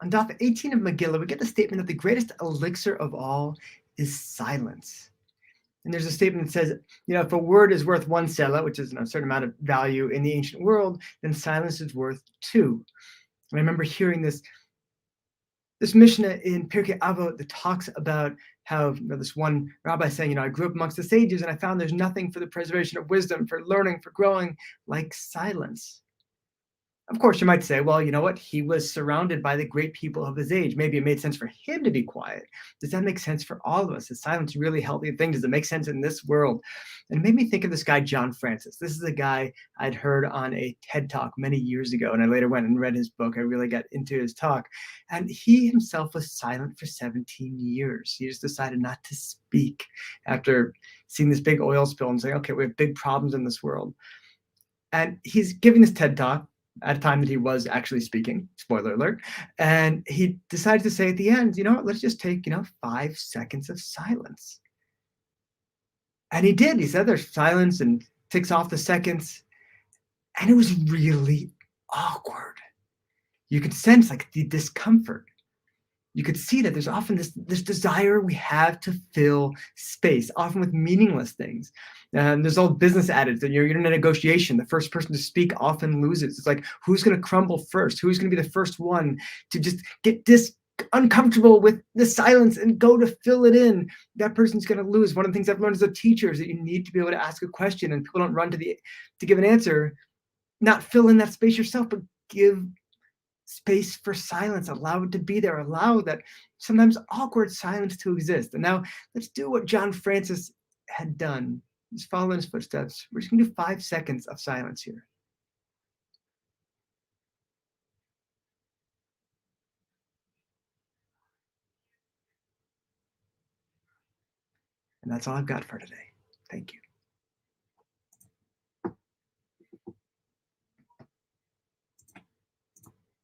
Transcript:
On Daf 18 of Megillah, we get the statement that the greatest elixir of all is silence. And there's a statement that says, if a word is worth one sela, which is a certain amount of value in the ancient world, then silence is worth two. And I remember hearing this Mishnah in Pirkei Avot that talks about how this one rabbi saying, I grew up amongst the sages and I found there's nothing for the preservation of wisdom, for learning, for growing, like silence. Of course, you might say, well, you know what? He was surrounded by the great people of his age. Maybe it made sense for him to be quiet. Does that make sense for all of us? Is silence a really healthy thing? Does it make sense in this world? And it made me think of this guy, John Francis. This is a guy I'd heard on a TED Talk many years ago, and I later went and read his book. I really got into his talk. And he himself was silent for 17 years. He just decided not to speak after seeing this big oil spill and saying, okay, we have big problems in this world. And he's giving this TED Talk at a time that he was actually speaking, spoiler alert, and he decided to say at the end, let's just take, 5 seconds of silence. And he did. He said there's silence and ticks off the seconds, and it was really awkward. You could sense the discomfort. You could see that there's often this desire we have to fill space, often with meaningless things. And there's old business adage that you're in a negotiation. The first person to speak often loses. It's like, who's going to crumble first? Who's going to be the first one to just get uncomfortable with the silence and go to fill it in? That person's going to lose. One of the things I've learned as a teacher is that you need to be able to ask a question, and people don't run to give an answer. Not fill in that space yourself, but give space for silence. Allow it to be there. Allow that sometimes awkward silence to exist. And now let's do what John Francis had done. Just follow in his footsteps. We're just going to do 5 seconds of silence here. And that's all I've got for today. Thank you.